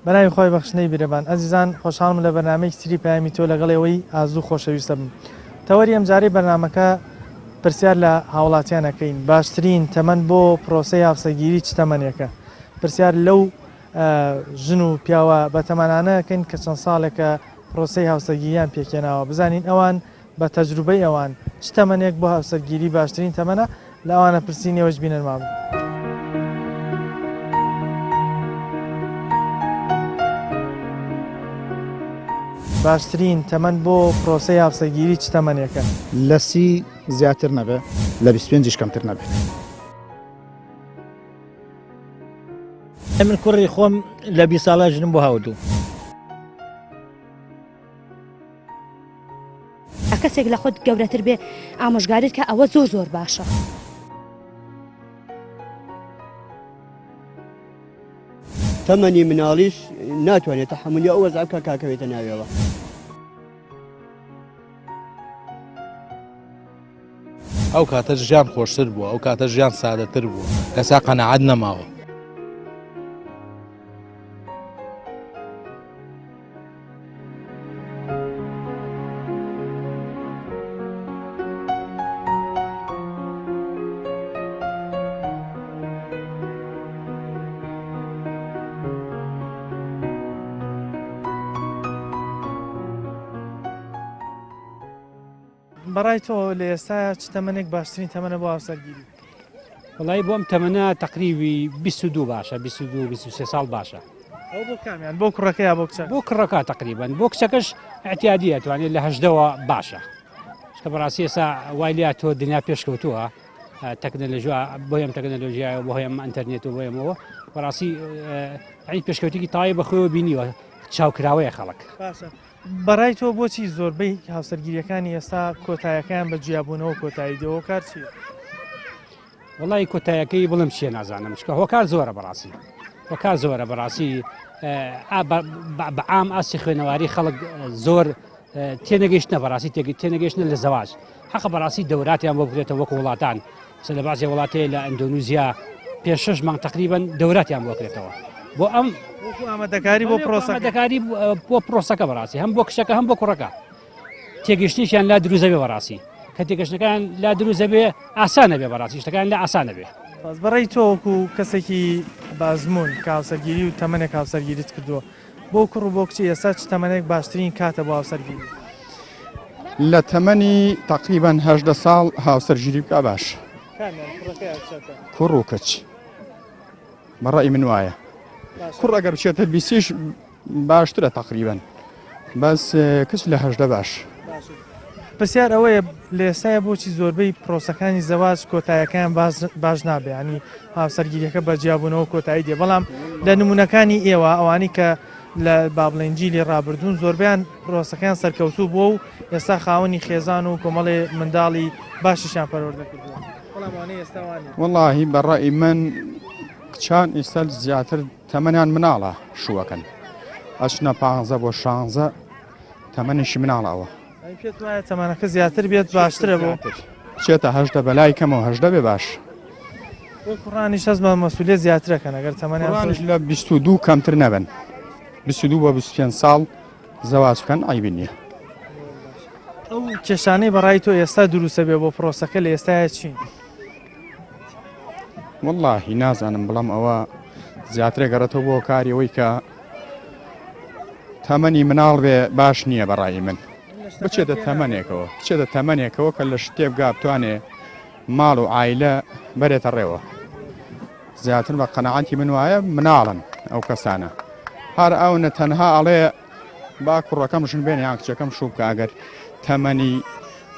بەناوی خۆی بەخشنەی بیرەبان ئەزیزان خۆشحاڵم لە بەرنامەیەکی تری پەیامی تۆ لەگەڵەوەی ئازوو خۆشەویستە بم. تەوەری ئەم جارەی بەرنامەکە پرسیار لە هاوڵاتیانەکەین باشترین تەمەن بۆ پرۆسەی هاوسەرگیری چ تەمەنێکە؟ پرسیار لەو ژن و پیاوە بە تەمەنانەکەین کە چەند ساڵێکە پرۆسەی هاوسەرگیریان پێکێناوە بزانین ئەوان بە تەجروبەی ئەوان چ تەمەنێک بۆ هاوسەرگیری باشترین تەمەنە لە ئەوانە پرسینەوەش بینەر مابن. باشترین تەمەن بۆ پرۆسەی هاوسەرگیری چ تەمەنێکە؟ لە 30 زیاتر نەبێت لە 25 کەمتر نەبێت. من کوڕی خۆم لە 20 ساڵە ژنم بۆ هاوردوو. کەسێک لە خۆت گەورەتر بێ ئامۆژگاریت کە ئەوە زۆر زۆر باشە. تەمەنی مناڵیش ناتوانێت تەحملی ئەو وەزع بکە کاکەوێتە ناوێەوە. ئەو کاتە ژیان خۆشتر بووە، ئەو کاتە ژیان سادەتر بووە، کەسا قەنەعەت نەماوە. بەڕای تۆ لە ئێستا چ تەمەنێک باشترین تەمەنە بۆ هاوسەرگیری؟ وڵی بۆم تەمەنە تقریبی 22 باشە 22-23 ساڵ باشە. ئەو بۆ کامیان بۆ کوڕەکە یا بۆ کچە؟ بۆ کڕەکە تقریبان بۆ کچەکەش احتیادیە توانێت لە 18ەوە باشە. شکە بەڕاستی ئێستا وای لیا تۆ دنیا پێشکەوتووە تەکنەلۆژیا بۆیەم تەکنەلۆژیایە بۆ هۆیەم ئەنتەرنێت و بۆیەمەوە بەڕاستی ئەی پێشکەوتێکی تاوای بەخۆیەوە بینیوە چاوکراوەیە خەڵک. بەڕای تۆ بۆچی زۆربەی هاوسەرگیریەکانی ئێستا کۆتاییەکان بە جیابوونەوە کۆتایی دەوە کار چیە؟ وڵی کۆتاییەکەی بڵم چیە نازانم چکە هۆکار زۆرە بەڕاستی هۆکار زۆرە بەڕاستی بەعام ئاسی خوێنەواری خەڵک زۆر تێنەگەیشتنە بەڕاستی تێنەگەیشتنە لە زەواج حەقە بەڕاستی دەوراتیان بۆ بکرێتەوە وەکو وڵاتان لە بازی وڵاتەیە لە ئەندۆنوزیا پێ 6 مانگ تقریبان دەوراتیان بۆ بکرێتەوە بۆ ئەم ئامادەکاری بۆ ئامادەکاری بۆ پرۆسەکە بەڕاستی هەم بۆ کشەکە هەم بۆ کوڕەکە تێگەشتنیشیان لا دروزە بێ بەڕاستی کە تێگەشتەکان لا دروزە بێ ئاسانە بێ بەڕاستی شتەکان لە ئاسانە بێ. بەڕێی تۆ وەکو کەسێکی بازمون کە هاوسەرگیری و تەمەنێک هاوسەرگیریت کردووە بۆ کوڕ و بۆ کچی ئێستا چ تەمەنێک باشترین کاتە بۆ هاوسەرگیری؟ لە تەمەنی تقریبان 18 ساڵ هاوسەرگیری بکە باش. کوڕ و کچ بەڕای من وایە. کوڕ ئەگەر بچێتە 20 باشترە تقریبان بەس کچ لە 18 باش. پرسیار ئەوەیە لە ئێستاە بۆچی زۆربەی پرۆسەکانی زەواج کۆتاییەکان باش نابێ ینی هاوسەرگیریەکە بە جیابوونەوە کۆتایی دێ بەڵام لە نمونونەکانی ئێوە ئەوانی کە لە بابڵێنجی لێ ڕابردوون زۆربیان پرۆسەکان سەرکەوتوو بووە و ئێستا خاوەنی خێزان و کۆمەڵێ منداڵی باشیشان پەروەردە کردووە. وەڵاهی بەڕای من کچان ئێستا زیاتر تەمەنیان مناڵە شووەکەن ئەچنە 15 بۆ 16 تەمەنیشی مناڵەوە. پێت وایە تەمەنەکە زیاتر بێت باشترە بۆ بچێتە 18 بەلای کەمەوە 18 بێ باش. بۆ کوڕانیش هەست بە مەسئولیت زیاترەکەن ئەگەر تەمەنیانش لە 22 کەمتر نەبن 22 بۆ 25 ساڵ زەواج بکەن ئایبی نییە. ئەو کێشانەی بەڕای تۆ ئێستا دروستە بێ بۆ پرۆسەکە لە ئێستاە چین؟ وەڵاهی نازانم بەڵام ئەوە زیاترێک گەڕێتەوە بۆ کاریەوەی کە تەمەنی مناڵ بێ باش نییە بەڕای من. بچێتە تەمەنێکەوە کە لە شتێ بگا بتوانێ ماڵ و عایلە بەرێتە ڕێوە. زیاتر بە قەنەعەتی من وایە مناڵن ئەو کەسانە هەر ئەوە تەنها ئەڵێ با کوڕەکەمشن بێنێ یان کچەکەم شوو بکە ئەگەر تەمەنی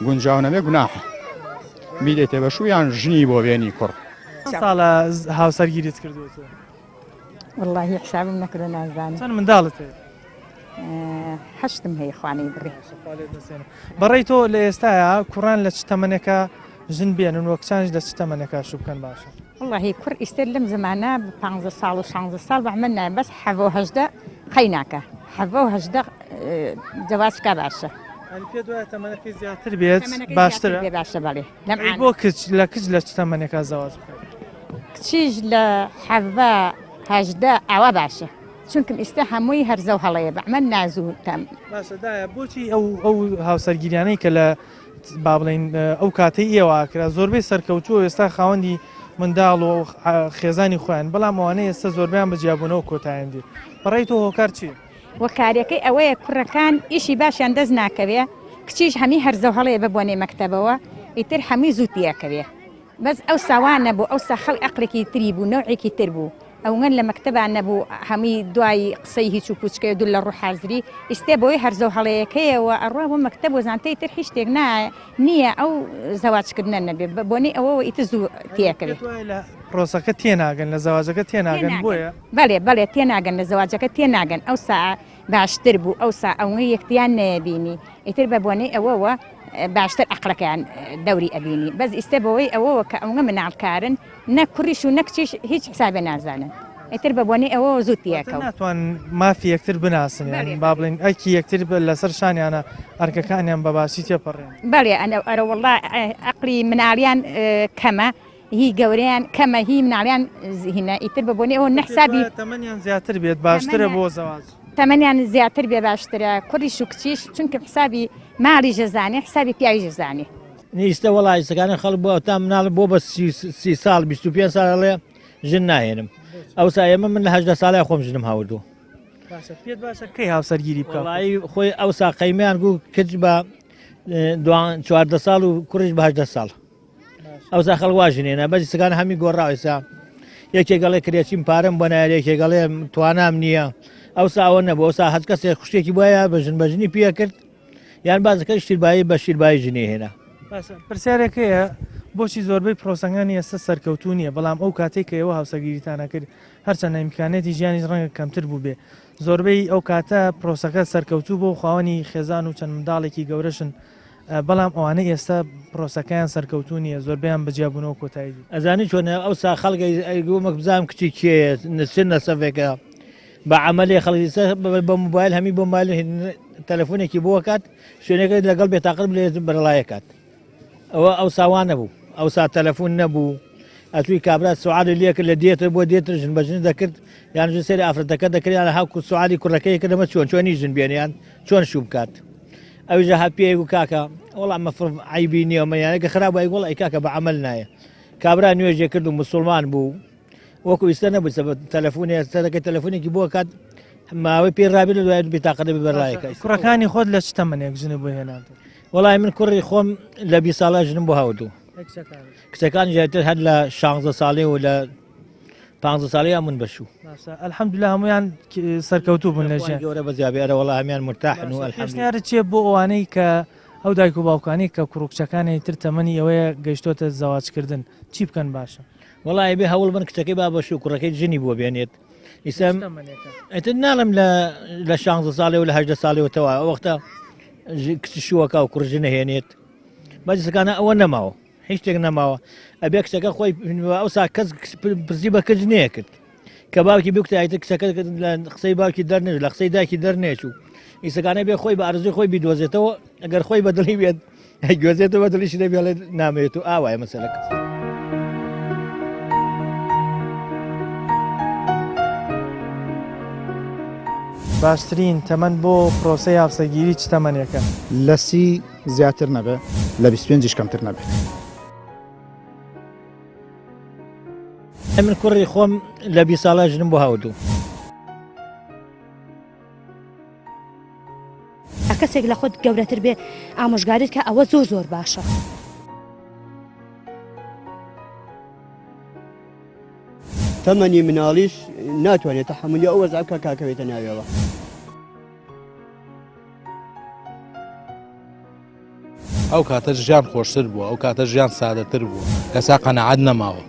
گونجاو نەبێ گوناحە میدێتێ بە شوو یان ژنی بۆ بێنی کوڕ. ساڵە هاوسەرگیریت کردووەتەوە؟ وەڵاهی حسابم نەکردو نازانم. چەند منداڵت هەیە؟ 8 هەیە خوانەی بڕێ. بەڕێی تۆ لە ئێستاە کوڕان لە چ تەمەنێکە ژن بێنن وە کچانش لە چ تەمەنێکە شوو بکەن باشە؟ والله كر يستلم زمانه ب 15 سال و 16 سال بعملنا بس حفو هجده خيناكه حفو هجده جواز كباشة پێ دوایە تەمەنەکەی زیاتر بێت باشترە باشە بەڵێ لەم بۆ کچ لە کچ لە چ تەمەنێکا زەواج بکات کچیش لە حەڤە هەژدە ئەوە باشە چونکم ئێستا هەمووی هەرزە و هەڵەیە بەعمە نازوو تەم باشەدایە بۆچی ئەو هاوسەرگیریانەی کە لە با بڵین ئەو کاتەی ئێوەکرا زۆربەی سەرکەوتووە ئێستا خاوەندی منداڵ و خێزانی خۆیان بەڵام ئەوانەیە ئێستا زۆربیان بەجیابوونەوە کۆتاییان دی بەڕێی تۆ هۆکار چی؟ وەکارەکەی ئەوەیە کوڕەکان ئیشی باشیان دەست ناکەوێ کچیش هەمی هەرزە و هەڵەیە ببوونێ مەکتەبەوە ئیتر هەمووی زوو تیەکەوێ بەس ئەو ساوان نەبوو ئەو ساخەڵ عەقلێکی تری بوو نەوعێکی تر بوو ئەوەن لە مەکتەبان نەبوو هەمووی دوای قسەی هیچ و پوچکەی دوو لە ڕوو حازری ئێستا بۆی هەرزە و هەڵەیەکەیەوە ئەڕوا بۆ مەکتەب وەزانتەی تر هیچ شتێک نییە ئەو زەواجکردنە نەبێ بۆنی ئەوەوە ئیتر زوو تیەکەوێت لە پرۆسەکە تێناگەن لە زەواجەکە تێناگەن بۆیە بەڵێ تێناگەن لە زەواجەکە تێناگەن ئەو سا باشتر بوو ئەو سا ئەوەی یەکتیان نەبینی ئیتر بە بۆنەی ئەوەوە باشتر عقلەکەیان دەوری ئەبینی بەس ئێستا بەوەی ئەوەوە کە ئەوە مناڵکارن نە کوڕیش و نەکچیش هیچ حسابێ نازانن ئیتر بە بۆنەی ئەوە زوو تیەکەوە ناتوان مافی یەکتر بناسن با بڵین ئەکی یەکتر لەسەر شانیانە ئەرکەکانیان بە باسی تێپەڕێن بەڵێ ئەرە وەڵڵا عقلی مناڵیان کەمە هی گەورەیان کەمە هی مناڵیان هینە ئیتر بە بۆنەی ئەوە نەحسابی تەمەنیان زیاتر بێت باشترە بۆ زەواج تەمەنیان زیاتر بێ باشترە کوڕیش و کچیش چونکە حسابی ماڵی ژەزانێ حسابی پیاوی ژەزانێ نیستە وەڵی سەکانی خەڵ بۆ تا مناڵ بۆ بە 30 ساڵ 25 ساڵێ ژن ناهێنم ئەو سایەمە من لە 18 ساڵای خۆم ژنم هاوردوو پێت باشە کەی هاوسەرگیری بکە خۆی ئەو سا قەیمیان گو کچ بە 14 ساڵ و کوڕیش بە 18 ساڵ ئەو سا خەڵ واژنێنە بەسی سەکان هەمی گۆڕاویسا یەکێک گەڵێ کرێچیم پارەم بۆ نایەکێ گەڵێ توانام نییە ئەو ساوە نەبوو ئەو سا هەچ کەسێک خوشتێکی وایە بەژنی پێ کرد یان بازەکە شیربایی بە شیربایی ژنێ هێنا پرسیارێکەیە بۆچی زۆربەی پرۆسەنگانی ئێستا سەرکەوتو نییە بەڵام ئەو کاتێک کە ئێوە هاوسەگیریتانە کرد هەرچەند ئیمکانێتی ژیانی ڕەنگە کەمتر بوو بێ زۆربەی ئەو کاتە پرۆسەکە سەرکەوتوو بۆ خاوەنی خێزان و چەند منداڵێکی گەورەشن بەڵام ئەوانە ئێستا پرۆسەکەیان سەرکەوتو نییە زۆربیان بەجیابوونەوە کۆتایی ئەزانی چۆنە ئەو سا خەڵگەمەک بزانام کچی کێ نچن نەسەفێکە بە عملێ خەڵکی بە موبایل هەمی بۆ مال تەلەفۆنێکی بۆ کات شوێنەکە لەگەڵ بێتاقل لێ بەرەڵایە کات ئەو ساوان نەبوو ئەو سا تەلەفۆن نەبوو ئەتووی کابرات سوعالی لێکرد لە دێتر بۆ دێتر ژن بەژن دەکرد یان سێری ئافرەتەکە دەکردیان هاوکو سوعالی کوڕەکەی کە دەمە چۆنی ژن بێنیان چۆن شوو بکات ئەوژە هەپێ و کاکە وەڵام مەفرڕ عیبی نییە مەیانەکە خراپ وای وڵی کاکە بە عمل نایە کابرا نوێژێ کرد و مسلمان بوو وەکو ئیستا نەبوو تەلەفۆنی ئێستاەکە تەلەفۆنێکی بۆ کات ماوەی پێ ڕابێت لە دوای بێتاقەدە بەرایەکە کوڕەکانی خۆت لە چ تەمەنێک ژنە بۆ هێنان وەڵای من کوڕی خۆم لە 20 ساڵە ژنم بۆ هاوردوو کچەکانی ژایتر هەر لە 16 ساڵێ و لە 15 ساڵەیە من بەشوو ئەلحەمدولیلا هەمویان سەرکەوتوو بوون لە ژیان گەورە بەزیابێرە وەڵا هەمیان مرتاحن و ئەلحەمدولیلا چێ بۆ ئەوانەی کە ئەو دایک و باوکانی کە کوڕکچەکانی تر تەمەنی ئەوەیە گەیشتۆتە زەواجکردن چی بکەن باشە وەڵای بێ هەوڵ من کچەکەی با بەشوو کوڕەکەی ژنی بۆ بێنێت ئیسم ئەتر ناڵم لە 16 ساڵێ و لە 18 ساڵێەوەتەوە ئەو وەختە کچ شووەکە و کوڕژ نەهێنێت بەجسەکانە ئەوە نەماوە هیچ شتێک نەماوە ئەبێ کچەکە خۆی ئەو سا کەس پرسی بە کەس نەیە کرد کە باوکی بکتایتە کچەکە لە قسەی باوکی دەرنێت لە قسەی داکی دەرنێچوو ئیسەکانە بێ خۆی بە ئارزوی خۆی بیدۆزێتەوە ئەگەر خۆی بەدڵی بێت گوێزێتەوە بەدڵیش دەبێڵێ نامێت و ئاوایە مەسەلەکە باشترین تەمەەن بۆ پرۆسەی هاوسەگیری چ تەمەنێکە لە 30 زیاتر نەبێ لە 25 کەمتر نەبێت من کوڕی خۆم لە 20 ساڵە ژنم بۆ هاوردوو کەسێک لە خۆت گەورەتر بێ ئامۆژگاریت کە ئەوە زۆر باشە تەمەنی مناڵیش ناتوانێت تەحملی ئەو وەزعکە کاکەوێتە ناوێەوە ئەو کاتە ژیان خۆشتر بووە ئەو کاتە ژیان سادەتر بووە کەسا قەنەعەت نەماوە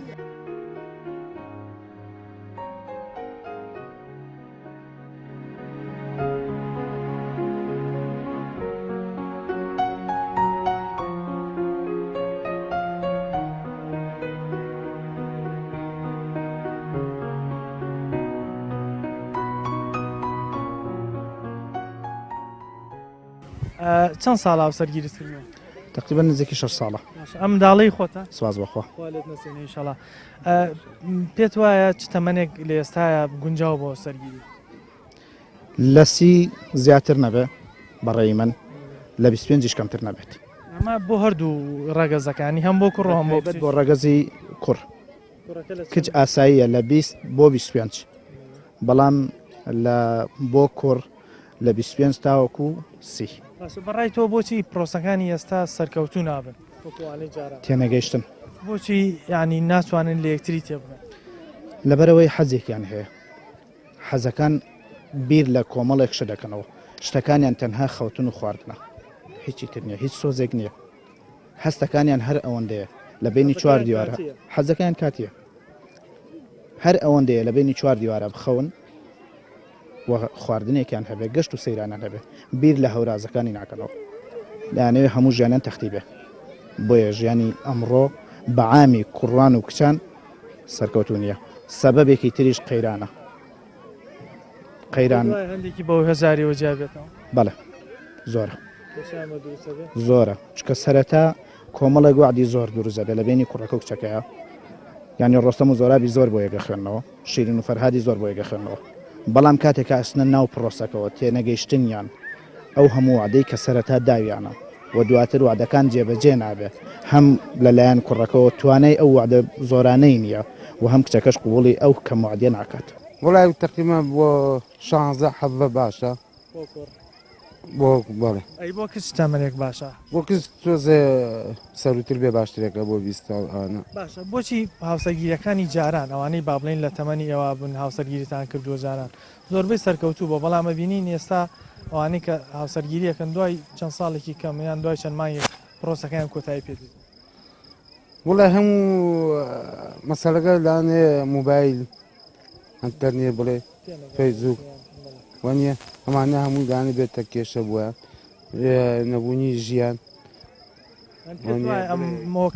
چەند ساڵ هاوسەرگیریت کردووە؟ تقریبا نزیکی 6 ساڵە. ئەم منداڵەی خۆتە؟ سواز بەخوا. خوالێت نەسێنێ ئینشەڵا. پێت وایە چ تەمەنێک لە ئێستایە گونجاو بۆ سەرگیری؟ لە 30 زیاتر نەبێ بەڕێی من لە 25 کەمتر نەبێت. ئەمە بۆ هەردوو ڕەگەزەکانی هەم بۆ کوڕ هەم بۆ ڕەگەزی کوڕ کچ ئاساییە لە 20 بۆ 25 بەڵام بۆ کوڕ لە 25 تاوەکو 30. بەڕای تۆ بۆچی پرۆسەکانی ئێستا سەرکەوتوو نابن تێنەگەیشتن؟ بۆچی ینی ناتوانن لە یەکتری تێبن؟ لەبەرەوەی حەزێکیان هەیە حەزەکان بیر لە کۆمەڵێکشە دەکەنەوە شتەکانیان تەنها خەوتن و خواردنە هیچی تر نییە هیچ سۆزێک نییە هەستەکانیان هەر ئەوەندەیە لە بینی 4 دیوارە حەزەکان کاتیە هەر ئەوەندەیە لە بینی 4 دیوارە بخەون خواردنێکیان هەبێ گەشت و سەیرانان هەبێ بیر لە هەورازەکانی ناکەنەوە لەیانەوێ هەموو ژیانیان تەختی بێ بۆیە ژیانی ئەمڕۆ بەعامی کوڕان و کچان سەرکەوتو نییە سەبەبێکی تریش قەیرانە قەیران هەندێکی بەو هەزاریەوە جیابێتەوە بەڵێ زۆرە زۆرە چکە سەرەتا کۆمەڵێک وعدی زۆر دروزە لە بینی کوڕەکە و کچەکەیە یعنی ڕۆستەم و زۆرابی زۆر بۆ یەگە خوێندنەوە شیرین و فەرهادی زۆر بۆ یەگە خوێندنەوە بەڵام کاتێکە ئەسنە ناو پرۆسەکەەوە تێنەگەیشتنیان ئەو هەموو وعدەی کە سەرەتا داویانە و دواتر وعدەکان جێبەجێ نابێ هەم لەلایەن کوڕەکەەوە توانای ئەو وعدە زۆرانەی نییە و هەم کچەکەش قوڵی ئەو کەم وعدێ ناکات وڵای تقریبا بۆ 16 حەڤە باشە بۆ بڵێ ئەی بۆ کچ تەمەنێک باشە بۆ کەس تۆزێ سەروتر بێ باشترێکە بۆ 20 ئاە باشە بۆچی هاوسەرگیریەکانی جاران ئەوانەی با بڵین لە تەمەنی ئێوە بوون هاوسەرگیریتان کردووە جاران زۆربەی سەرکەوتوو بۆ بەڵامە بینین ئێستا ئەوانەی کە هاوسەرگیریەکەن دوای چەند ساڵێکی کەمیان دوای چەند مانگی پرۆسەکەیان کۆتایی پێ وڵای هەموو مەسەلەکە لاانێ موبایل ئەتەرنێ بڵێ فەیزوک وانە ئەمانە هەموو دانی بێتە کێشە بووە نەبوونی ژیان ئەم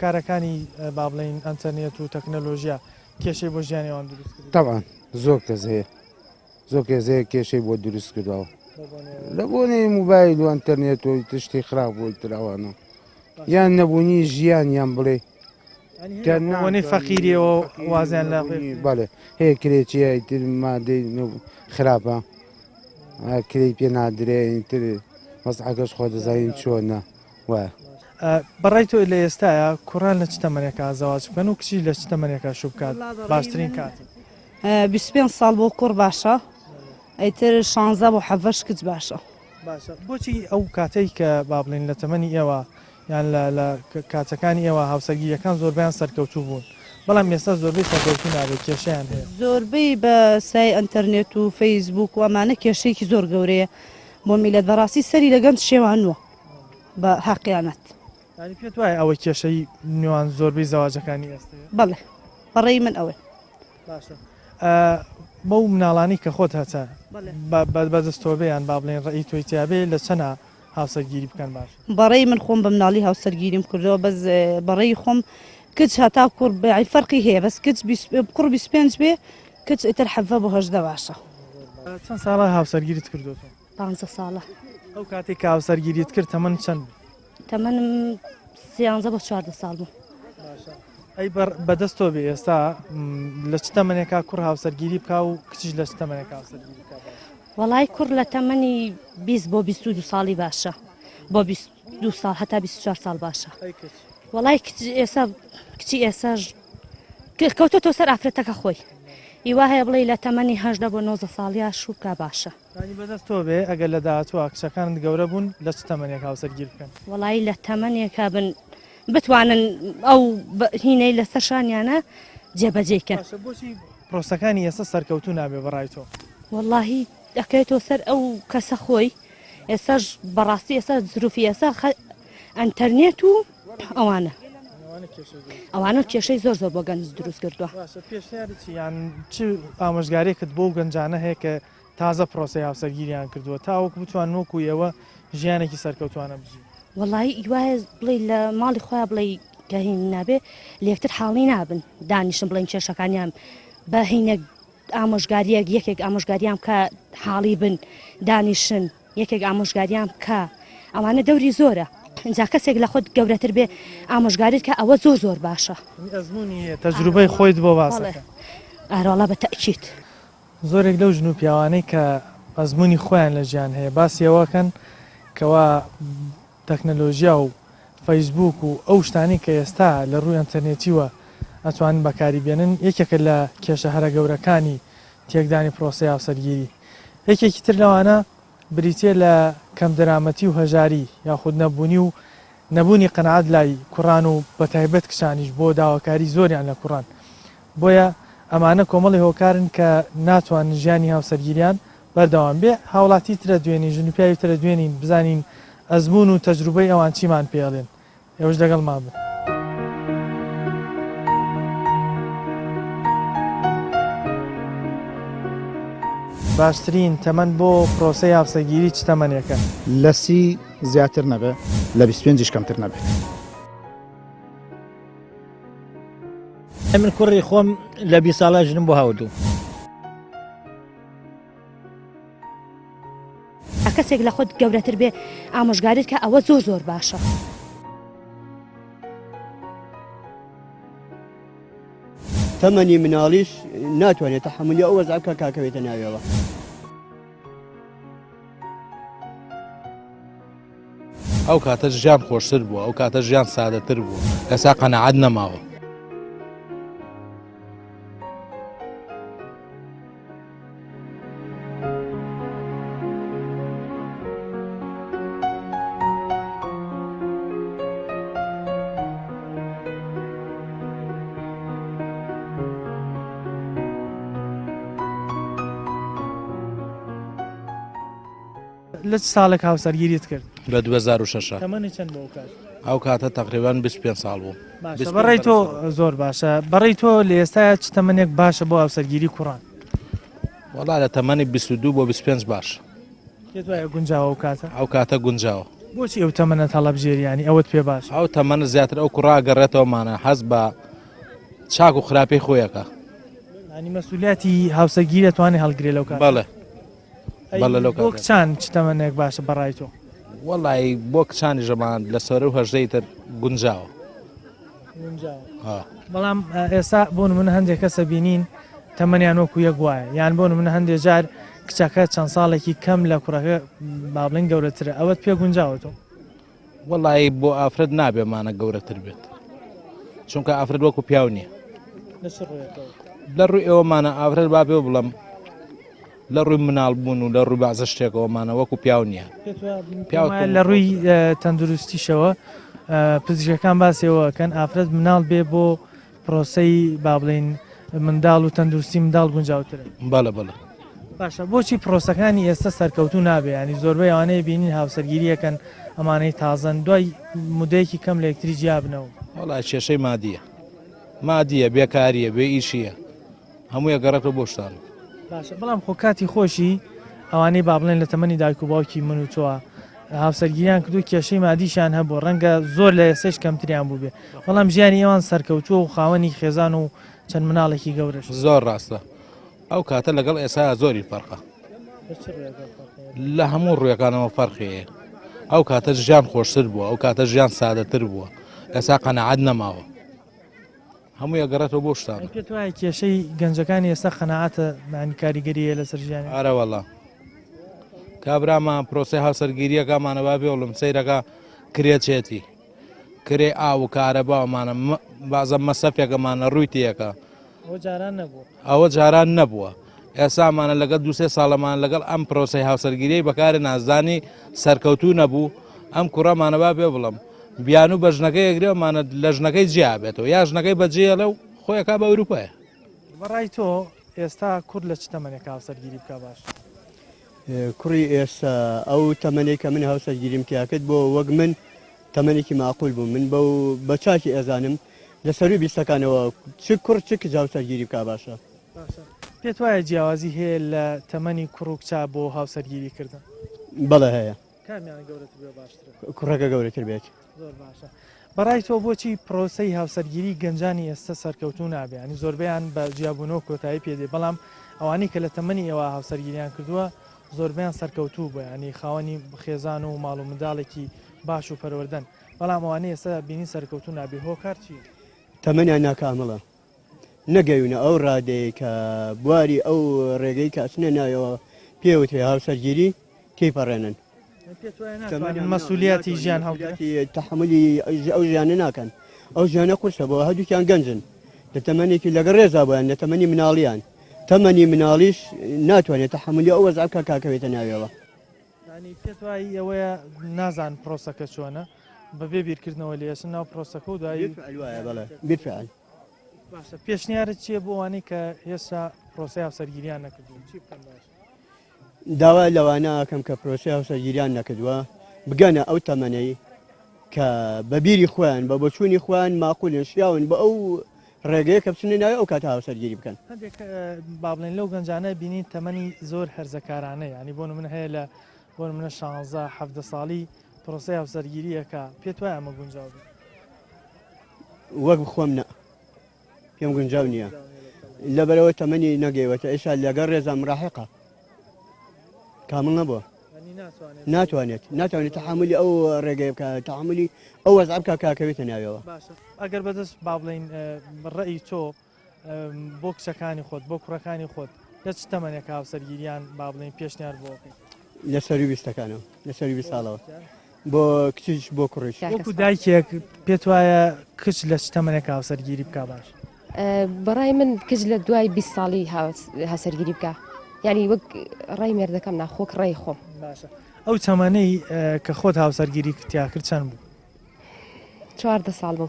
کارەکانی با بڵین ئەتەرنێت و تەکنەلۆژیا کێشەی بۆ ژیانیان دروست تاوان زۆر کەس هەیە زۆر کەس هەیە کێشەی بۆ دروست کردەوە لە بۆنێ موبایل و ئەتەرنێت و تشتی خراپ بۆی تراوانە یان نەبوونی ژیان یان بڵێ وەنەی فەقیریەوە وازیان لە بەڵێ هەیە کرێکیە تر مادەی خراپە کری پێ نادرێ تر مەسعەکەش خۆ دەزانین چۆنە وایە بەڕای تۆ لە ئێستاە کوڕان لە چ تەمەنێکە زەواج بکەن و کچی لە چ تەمەنێکە شوو بکات باشترین کات 25 ساڵ بۆ کوڕ باشە ئەیتر 16 بۆ حەڤەش کچ باشە بۆچی ئەو کاتەی کە با بڵین لە تەمەنی ئێوە یان لە کاتەکانی ئێوە هاوسەرگیریەکان زۆربیان سەرکەوتوو بوون بەڵام ئێستا زۆربەی سەرکەوتوو نابێت کێشیان هەیە زۆربەی بە سای ئەتەرنێت و فەیسبوک و ئەمانە کێشەیەکی زۆر گەورەیە بۆ میلەت بەڕاستی سەری لەگەن شێوانوە بە حەقیانەت ینی پێت وایە ئەوەی کێشەی نێوان زۆربەی زەواجەکانی ئێستا بەڵێ بەڕێی من ئەوێ باشە بەو مناڵانی کە خۆت هەچە بەدەستۆبیان با بڵێن ڕێی تۆی تیاابێ لە چەنە هاوسەرگیری بکەن باش بەڕێی من خۆم بە مناڵی هاوسەرگیریم کردەوە بەس بەڕێی خۆم کچ هەتا کوڕ بەعی فەرقی هەیە بەس کچ کوڕ 25 بێ کچ ئیتر حەڤە بۆ 18 باشە چەند ساڵە هاوسەرگیریت کردوەوە 15 ساڵە ئەو کاتێک کە هاوسەرگیریت کرد تەمەن چەند تەمەنم 13 بۆ 14 ساڵ بوو ئەی بەدەستۆ بێ ئێستا لە چ تەمەنێکا کوڕ هاوسەرگیری بکە و کچیش لە چ تەمەنێک هاوسەرگیری بکە وەڵای کوڕ لە تەمەنی 20 بۆ 22 ساڵی باشە بۆ 22 ساڵ هەتا 24 ساڵ باشە وەڵای کچی ئێساژ کەوتۆ سەر ئافرەتەکە خۆی هیوا هەیە بڵێ لە تەمەنی 18 بۆ 19 ساڵیا شووکە باشە بەدەستۆ بێ ئەگەر لە داهاتوە کچەکانت گەورە بوون لە چ تەمەنێک هاوسەرگیر بکەن وەڵای لە تەمەنێکە بن بتوانن ئەو هینەی لەسەرشانیانە جێبەجێکەن بۆچی پرۆسەکانی ئێستا سەرکەوتوو نابێ بەڕای تۆ وەڵاهی دەکەێتەوە سەر ئەو کەسە خۆی ئێستاش بەڕاستی ئێستا زروفی ئێستا ئەتەرنێت و ئەوانە کێشەی زۆر بۆ گەنج دروست کردووە یان چ ئامۆژگارێکت بۆ گەنجانە هەیە کە تازە پرۆسی هاوسەرگیریان کردووە تاوەکو بتوان وەکو ئێوە ژیانێکی سەرکەوتوانە بژی وەڵی وایە بڵێ لە ماڵی خۆیان بڵێ گەهین نابێ لێکتر حاڵی نابن دانیشم بڵێن کێشەکانیان بە هینە ئامۆژگاریەک یەکێک ئامۆژگاریان کە حاڵی بن دانیشن یەکێک ئامۆژگاریان کە ئەوانە دەوری زۆرە اینجا کەسێک لە خۆت گەورەتر بێ ئامۆژگاریت کە ئەوە زۆر باشە ئەزمموی تەجروبەی خۆیت بۆ باسە ئارۆڵە بە تەکییت زۆرێک لەو ژن و پیاوانەی کە ئەزمموی خۆیان لە ژیان هەیە باسیەوەکەن کەوا تەکنەلۆژیا و فەیسبوک و ئەو شتانی کە ئێستا لە ڕووی ئەنتەرنێتیوە ئەتوانن بەکاریبێنن یەکێکە لە کێشە هەرە گەورەکانی تێکدانی پرۆسی هاوسەرگیری یەکێکی تر لەوانە بریتێ لە کەم دەرامەتی و هەژاری یاخود نەبوونی و نەبوونی قەنەعەت لای کوڕان و بەتایبەت کچانیش بۆ داواکاری زۆریان لە کوڕان بۆیە ئەمانە کۆمەڵی هۆکارن کە ناتوانن ژیانی هاوسەرگیریان بەردەوام بێ هاوڵاتی ترە دوێنی ژن و پیاوی ترە دوێنین بزانین ئەزمون و تەجروبەی ئەوان چیمان پێڵێن ئێوەش لەگەڵ ما بن باشترین تەمەەن بۆ پرۆسی هاوسەرگیری چ تەمەنێکە لە 30 زیاتر نەبێ لە 25 کەمتر نەبێت من کوڕی خۆم لە 20 ساڵە ژنم بۆ هاوردوو کەسێک لە خۆت گەورەتر بێ ئامۆژگاریت کە ئەوە زۆر باشە تەمەنی مناڵیش ناتوانێت تەحملی ئەو وەزعکە کاکەوێتە ناویەوە ئەو کاتە ژیان خۆشتر بووە ئەو کاتە ژیان سادەتر بوو ئێستا قەنەعەت نەماوە لە چ ساڵێک هاوسەرگیریت کرد لە 2006 تەمەنی چەند بۆ کات ئەو کاتە تقریبان 25 ساڵ بوو بەڕێی تۆ زۆر باشە بەڕێی تۆ لە ئێستا چ تەمەنێک باشە بۆ هاوسەرگیری کوڕان وەڵا لە تەمەنی 22 بۆ 25 باش پێت وایە گونجاوە ئەو کاتە ئەو کاتە گونجاوە بۆچی ئەو تەمەنە هەڵەبژێریانی ئەوەت پێ باش ئەو تەمەنە زیاتر ئەو کوڕا گەڕێتەوەمانە حەز بە چاک و خراپەی خۆیەکە ینی مەسئولیەتی هاوسەرگیری دەتوانێت هەڵگرێ لەو کات بەڵێ بۆ کچان چ تەمەنێک باشە بەڕای تۆ وەڵی بۆ کچانی ژەمان لە سەر و هەژدەی تر گونجاوە بەڵام ئێستا بۆ من هەندێک کەسە بینین تەمەنیان وەکو یەک وایە یان بۆ من هەندێک جار کچەکە چەند ساڵێکی کەم لە کوڕەکە بابلین گەورەترە ئەوەت پێ گونجاوە تۆ وەڵی بۆ ئافرەت نابێمانە گەورەتر بێت چونکە ئافرەت وەکو پیاو نییە لە ڕووی ئێوەمانە ئافرەت با پێ بڵم لە ڕووی مناڵ بوون و لە ڕووی بازە شتێکەوەمانە وەکو پیاو نییە لە ڕووی تەندروستیشەوە پزیشکەکان باسیەوەکەن ئافرەت مناڵ بێ بۆ پرۆسەی با بڵین منداڵ و تەندروستی منداڵ گونجاوترە بەڵە بەڵە باشە بۆچی پرۆسەکانی ئێستا سەرکەوتو نابێ ینی زۆربەی ئەوانەیە بینین هاوسەرگیریەکەن ئەمانەی تازەن دوای مودەیەکی کەم لە یەکتری جیابنەوە وەڵای کێشەی مادیە بێکاریە بێ ئیشیە هەموویە گەڕێتەوە بۆ شتان باشە بەڵام خۆ کاتی خۆشی ئەوانەی با بڵێن لە تەمەنی دایک و باوکی من و تۆوە هاوسەرگیریان کردو کێشەی مادیشان هەبوو ڕەنگە زۆر لە ئێسش کەمتریان بوو بێ بەڵام ژیانی ئێوان سەرکەوتووە و خاوەنی خێزان و چەند مناڵێکی گەورەش زۆر ڕاستە ئەو کاتە لەگەڵ ئێستا زۆری فەرقە لە هەموو ڕوویەکانەوە فەرقەیە ئەو کاتە ژیان خۆشتر بووە ئەو کاتە ژیان سادەتر بووە ئێستا قەنەعەت نەماوە هەموو گەڕێتەوە بۆ شتان پێت وایە کێشەی گەنجەکانی ئێستا قەنەعەتە معنی کاریگەریە لەسەر ژیانی ئارەوەڵا کابرامان پرۆسی هاوسەرگیریەکەمانە با بێڵم سەیرەکە کرێچێتی کرێ ئاو و کارەباومانە بازە مەسەفێکەمانە ڕووی تیەکە ئەوە جاران نەبووە ئێسامانە لەگەڵ دوسێ ساڵەمان لەگەڵ ئەم پرۆسی هاوسەرگیری بەکارە نازدانی سەرکەوتوو نەبوو ئەم کوڕەمانە با بێ بڵم بیان و بە ژنەکەی ئەگرێمانە لە ژنەکەی جیابێتەوە یا ژنەکەی بەجێ لەو خۆیەکە بە ئەوروپایە بەڕای تۆ ئێستا کورد لە چ تەمەنێک هاوسەرگیری بکە باش کوڕی ئێستا ئەو تەمەنێک کە من هاوسەرگیریم تیاکرد بۆ وەک من تەمەنێکی معقول بوو من بە چاکی ئێزانم لە سەروی بیستەکانەوە چ کوڕ چ کچ هاوسەرگیری بکە باشە پێت وایە جیاوازی هەیە لە تەمەنی کوڕ و کچا بۆ هاوسەرگیری کردن بەڵێ هەیە کوڕەکە گەورەتر بێت بەڕای تۆ بۆچی پرۆسەی هاوسەرگیری گەنجانی ئێستا سەرکەوتو نابێ ینی زۆربیان بە جیاببوونەوە کۆتایی پێدێ بەڵام ئەوانەی کە لە تەمەنی ئێوە هاوسەرگیریان کردووە زۆربیان سەرکەوتوو بووە ینی خاوەنی خێزان و ماڵ و منداڵێکی باش و پەروەردەن بەڵام ئەوانەیە ئێستا بینی سەرکەوتو نابێ هۆکار چی تەمەنیان ناکامەڵە نەگەیونە ئەو ڕادەیە کە بواری ئەو ڕێگەی کە ئەچنە نایەوە پێوتێ هاوسەرگیری تێپەڕێنن مەسئولیەتی ژیان هەڵگاتی تەحملی ئەو ژیانە ناکەن ئەو ژیانە قورسە بۆ هەردووکیان گەنجن لە تەمەنێکی لەگەڵ ڕێزا بۆیان لە تەمەنی مناڵیان تەمەنی مناڵیش ناتوانێت تەحملی ئەو وەزعە کاکەوێتە ناوێەوە پێت وای ئەوەیە نازان پرۆسەکە چۆنە بەبێ بیرکردنەوە لێسن ناو پرۆسەکە و دوایی بەڵێ بیرفعل باشە پێشنیارت چییە بۆ ئەوانەی کە هێستا پرۆسی هاوسەرگیریان نەکردوون چی بکەن باش داوا لەوانە ئەکەم کە پرۆسی هاوسەرگیریان نەکردووە بگەنە ئەو تەمەنەی کە بەبیری خۆیان بە بۆچوونی خۆیان ماقولێن شیاون بە ئەو ڕێگەیە کە بچنە ناوی ئەو کاتە هاوسەرگیری بکەن هەندێک با بڵێن لەو گەنجانە بینین تەمەنی زۆر هەرزەکارانەیە ینی بۆ من هەیە لە بۆ منە 16 ساڵی پرۆسی هاوسەرگیریەکە پێت وایە ئەمە گونجاو وەک بخۆم نە پێم گونجاو نییە لەبەرەوە تەمەنی نەگەیوەتە ئێشا لەگەڵ ڕێزا مراحقە کامل نەبووە ناتوانێت تەحملی ئەو ڕێگەی بکە تەحملی ئەو وەزع بکە کاکەوێتە ناویەوە ئەگەر بەدەست با بڵین ڕێی تۆ بۆ کچەکانی خۆت بۆ کوڕەکانی خۆت لە چ تەمەنێک هاوسەرگیریان با بڵین پێشنیار بۆ لە سەری بیستەکانەوە لە سەری 20 ساڵەوە بۆ کچیش بۆ کوڕیش وەکو دایکێک پێت وایە کچ لە چ تەمەنێک هاوسەرگیری بکە باش بەڕای من کچ لە دوای 20 ساڵی هاوسەرگیری بکە یعنی وەک ڕای مێردەکەم ناخۆک ڕێی خۆم باشە ئەو تەمەنەی کە خۆت هاوسەرگیری کتیا کرد چەند بوو 14 ساڵ بوو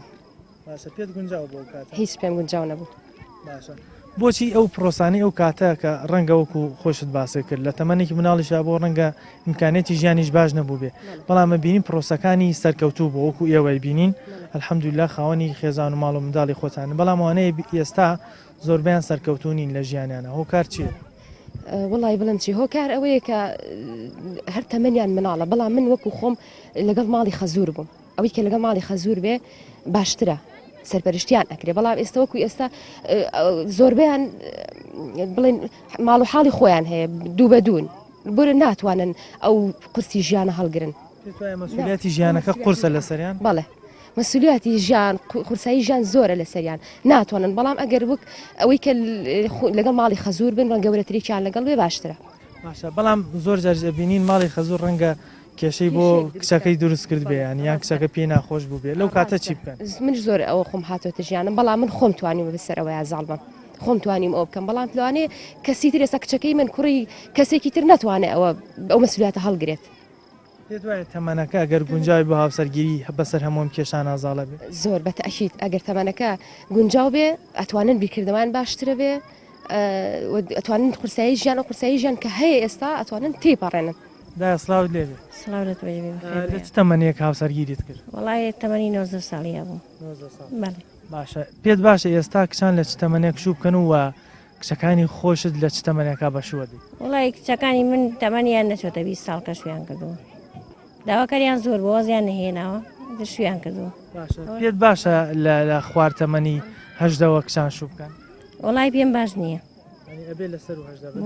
باشە پێت گونجاو بۆ کات هیچ پێم گونجاو نەبوو باشە بۆچی ئەو پرۆسانی ئەو کاتە کە ڕەنگە وەکو خۆشت باسێ کرد لە تەمەنێکی مناڵیشا بۆ ڕەنگە ئیمکانێتی ژیانیش باش نەبوو بێ بەڵام بینین پرۆسەکانی سەرکەوتوو بۆ وەکو ئێوەی بینین الحەمدوللا خاوەنی خێزان و ماڵ و منداڵی خۆتان بەڵام ئەوانەیە ئێستا زۆربیان سەرکەوتونین لە ژیانیانە هۆکار چییە وڵی بڵند چی هۆکار ئەوەیە کە هەر تەمەنیان مناڵە بەڵام من وەکو خۆم لەگەڵ ماڵی خەزور بووم ئەوەی کە لەگەڵ ماڵی خەزور بێ باشترە سەرپەرشتیان ئەکرێ بەڵام ئێستا وەکو ئێستا زۆربیان بڵێن ماڵ و حاڵی خۆیان هەیە دوو بە دوون بۆرە ناتوانن ئەو قورسی ژیانە هەڵگرن مەسئولیەتی ژیانەکە قورسە لە سەریان بەڵێ مەسئولیەتی ژیان قورسایی ژیان زۆرە لە سەریان ناتوانن بەڵام ئەگەر وەک ئەوەی کە لەگەڵ ماڵی خەزور بن ڕەنگە گەورەترێکیان لەگەڵ بێ باشترە باشە بەڵام زۆر جار بینین ماڵی خەزور ڕەنگە کێشەی بۆ کچەکەی دروست کرد بێ یان کچەکە پێی ناخۆش بوو بێ لەو کاتە چی بکەن من زۆر ئەوە خۆم هاتوۆتە ژیانم بەڵام من خۆم توانیم بەسەر ئەوەیە زاڵبم خۆم توانیم ئەو بکەم بەڵام لەوانێ کەسی تر ئێستا کچەکەی من کوڕی کەسێکی تر ناتوانێت ئەوە ئەو مەسئولیەتە هەڵگرێت پێت وایە تەمەنەکە ئەگەر گونجاوی بۆ هاوسەرگیری بەسەر هەموم کێشان ئازاڵە بێ زۆر بەتەشید ئەگەر تەمەنەکە گونجاو بێ ئەتوانن بیرکردەوان باشترە بێ ئەتوانن قورسایی ژیان و قورسایی ژیان کە هەیە ئێستا ئەتوانن تێپەڕێنن دا سلااوت لێبێ سلااوت لە چ تەمەنێک هاوسەرگیریت کرد وڵای تەمەنی 90 ساڵیە بوو باشە پێت باشە ئێستا کچان لە چ تەمەنێک شوو بکەن و کچەکانی خۆشت لە چ تەمەنێکا بەشوە دی وڵای کچەکانی من تەمەنیان نەچۆتە 20 ساڵ کە شویان کردووە داواکاریان زۆر بۆ زیان نهێناوە شویان کردووە پێت باشە لە خوار تەمەنی هەژدەوە کچان شوو بکەن وڵای پێم باش نییە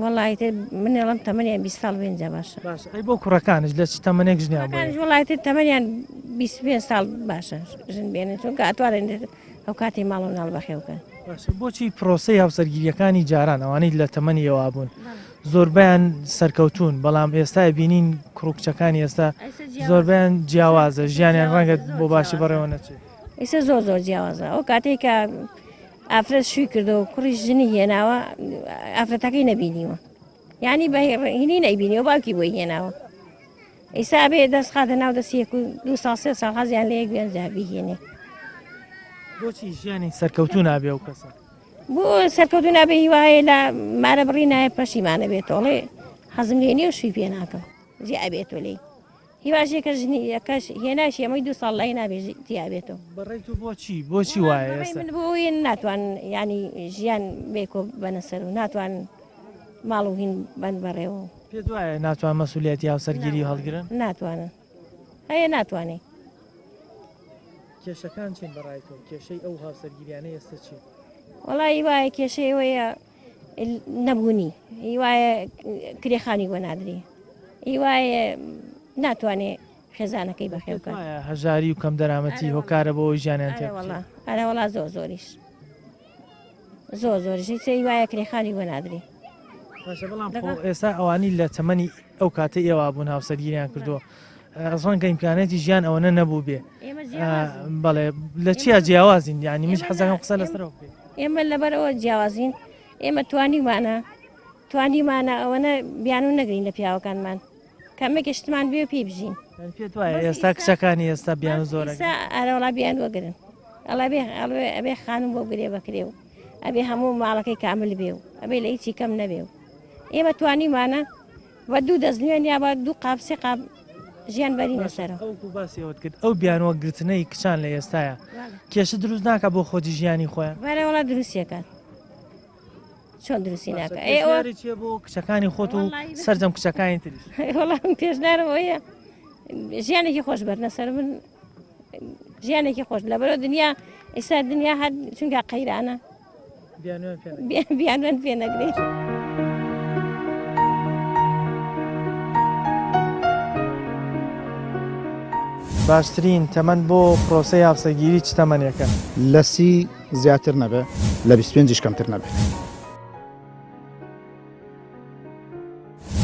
وڵی منێڵم تەمەنیان 20 ساڵ بێنجە باشە ئەی بۆ کوڕەکانش لە چ تەمەنێک ژنیان وڵای تەمەنیان 25 ساڵ باشە ژن بێنن چونکە ئەتوانن ئەو کاتی ماڵ و ناڵ بەخێوکەن بۆچی پرۆسی هاوسەرگیریەکانی جاران ئەوانەی لە تەمەنی ئەوە بوون زۆربیان سەرکەوتون بەڵام ئێستا بینین کوڕکچەکانی ئێستا زۆربیان جیاوازە ژیانیان ڕەنگە بۆ باشی بەڕێوە نەچێت ئێستا زۆر جیاوازە ئەو کاتێک کە ئافرەت شووی کردو کوڕی ژنی هێناوە ئافرەتەکەی نەبینیوە یعنی بەهینی نەیبینیەوە باوکی بۆی هێناوە ئێستا بێ دەست خاتە ناو دەستێک و 2 ساڵ 3 ساڵ حەزیان لە یەک بێنجا بیهێنێ بۆچی ژیانی سەرکەوتو نابێ و کەسە بۆ سەرکەوتو نابێ هیوایە لە مارە بڕی نایە پەشیمانە بێتەوەڵێ حەزم لێ نییە و شووی پێ ناکەم جیا بێتەوە لێ هیواشێکە ژنیەکەش هێناشی ئەمەی 2 ساڵ لای نابێ جیابێتەوە بەڕێ تو بۆچی وایە من بۆی ناتوان ینی ژیان بێکۆ بەنەسەر و ناتوان ماڵ و هین بند بەڕێەوە پێت وایە ناتوان مەسئولیەتی هاوسەرگیری هەڵگرن ناتوانن هەیە ناتوانێت کێشەکان چین بەڕایتەوە کێشەی ئەو هاوسەرگیریانە ئێستا چی وڵی وایە کێشەیەوەیە نەبوونی هی وایە کرێخانی بۆ نادرێ هیوایە ناتوانێت خێزانەکەی بەخێو بکات. هەژاری و کەم دەرامەتی هۆکارە بۆ ژیانیان تێ ئەرە وڵا زۆریش زۆریش هیچ وایە کرێخانی وە نادرێ. بەڵام ئێستا ئەوانی لە تەمەنی ئەو کاتە ئێوە بوون هاوسەرگیریان کردووە ڕەنگە ئیمکانەتی ژیان ئەوەنە نەبوو بێ بەڵێ لە چیا جیاوازین یعنی میش حەزەکەم قسە لەسەرەوە بکەین. ئێمە لەبەرەوە جیاوازین ئێمە توانیمانە ئەوەنە بیان و نەگرین لە پیاوەکانمان کەمێکی شتمان بێ پێی بژین. پێت وایە ئێستا کچەکانی ئێستا بیان و زۆرە ئەرەوەڵا بیان وەگرن ئەبێ خانم بۆ گرێ بکرێ و ئەبێ هەموو ماڵەکەی کامل بێ و ئەبێ لە هیچی کەم نەبێ و ئێمە توانیمانە بە دوو دەستنوێن یا بە دوو قاپ سێ قاپ ژیان بەرینە سەرەوە. باسیەوەت کرد ئەو بیانوەگرتنەی کچان لە ئێستاە کێشە دروست ناکە بۆ خۆتی ژیانی خۆیان بەرەوەڵا دروستیەکات چۆن دروستی ناکە چێ بۆ کچەکانی خۆت و سەرجەم کچەکانی تریش وەڵام پێشدارەوەیە ژیانێکی خۆش بەرنە سەر من ژیانێکی خۆش لەبەرەوە دنیا ئێستا دنیا هەر چونکە قەیرانە بیانوێن پێ نەگرێت. باشترین تەمەەن بۆ پرۆسەی هاوسەرگیری چ تەمەنێکە؟ لە 30 زیاتر نەبێ لە 25 کەمتر نەبێت.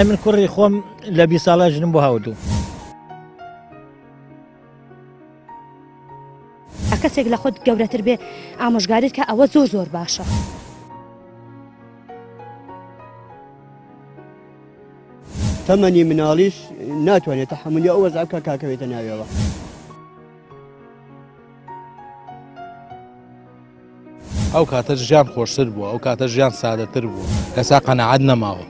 من کوڕی خۆم لە 20 ساڵە ژنم بۆ هاوردوو. کەسێک لە خۆت گەورەتر بێ ئامۆژگاریت کە ئەوە زۆر باشە. تەمەنی مناڵیش ناتوانێت تەحملی ئەو وەزع بکە کاکەوێتە ناویەوە. ئەو کاتە ژیان خۆشتر بووە ئەو کاتە ژیان سادەتر بوو کەسا قەنەعەت نەماوە.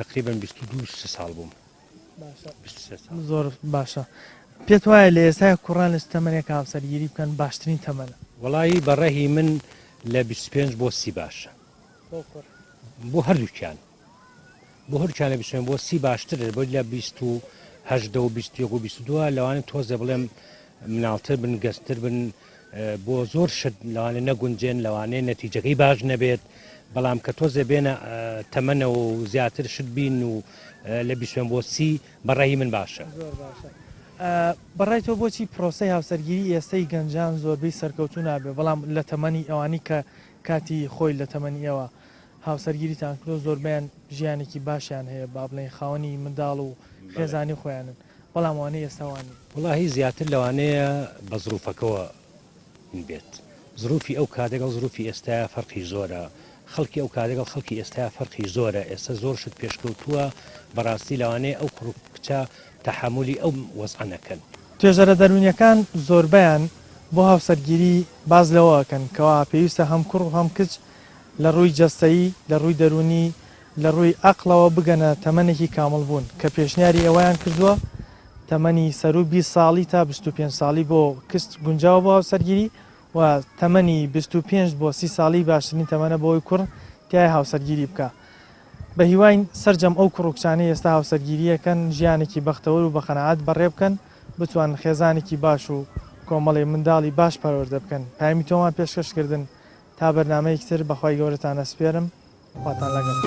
تقریبا 22 ساڵ بووم. زۆر باشە. پێت وایە لە ئێستا کوڕان لە تەمەنێک هاوسەرگیری بکەن باشترین تەمەنە؟ وەڵایی بەڕێهی من لە 25 بۆ 30 باشە بۆ هەردووکیان لە 25 بۆ 30 باشترە بۆ لە 28 و 21 و 22 لەوانە تۆزە بڵێم مناڵتر بن گەستتر بن بۆ زۆر شت لەوانە نەگونجێن لەوانەیە نەتیجەکەی باش نەبێت بەڵام کە تۆزە بێنە تەمەنە و زیاتر شت بین و لە 25 بۆ 30 بەڕێی من باشە. بەڕای تۆ بۆچی پرۆسەی هاوسەرگیری ئێستای گەنجان زۆربەی سەرکەوتو نابێ بەڵام لە تەمەنی ئەوانی کە کاتی خۆی لە تەمەنی ئەوە هاوسەرگیریتان کرۆ زۆربیان ژیانێکی باشیان هەیە با بڵێن خاوەنی منداڵ و خێزانی خۆیانن بەڵام ئەوانەی ئێستاوانی وڵاهی زیاتر لەوانەیە بە زروفەکەەوە بێت زروفی ئەو کاتێکەڵ زروفی ئێستا فەرقی زۆرە خەڵکی ئەو کاتێکەڵ خەڵکی ئێستا فەرقی زۆرە ئێستا زۆر شت پێشکەوتووە بەڕاستی لەوانەیە ئەو کچە تەحملی ئەو وەزع نەکەن. توێژەرە دەرونیەکان زۆربیان بۆ هاوسەرگیری باز لەوەکەن کەوا پێویستە هەم کوڕ و هەم کچ لە ڕووی جەستایی لە ڕووی دەرونی لە ڕووی ئەقلەوە بگەنە تەمەنێکی کامل بوون کە پێشنیاری ئەوەیان کردووە تەمەنی سەر و 20 ساڵی تا 25 ساڵی بۆ کچ گونجاوە بۆ هاوسەرگیری و تەمەنی 25 بۆ 30 ساڵی باشترین تەمەنە بۆی کوڕ تای هاوسەرگیری بکە. بە هیوای سەررجەم ئەو کوڕکچانەی ئێستا هاوسەرگیریەکەن ژیانێکی بەختەوە و بە قەنەعەت بەڕێ بکەن بتوان خێزانێکی باش و کۆمەڵی منداڵی باش پەروەردە بکەن. پامی تۆمان پێشکەشکردن تا بەرنامەیەکتر بەخوای گەورەتان ئەسپێرم خواتان لەگەڵ.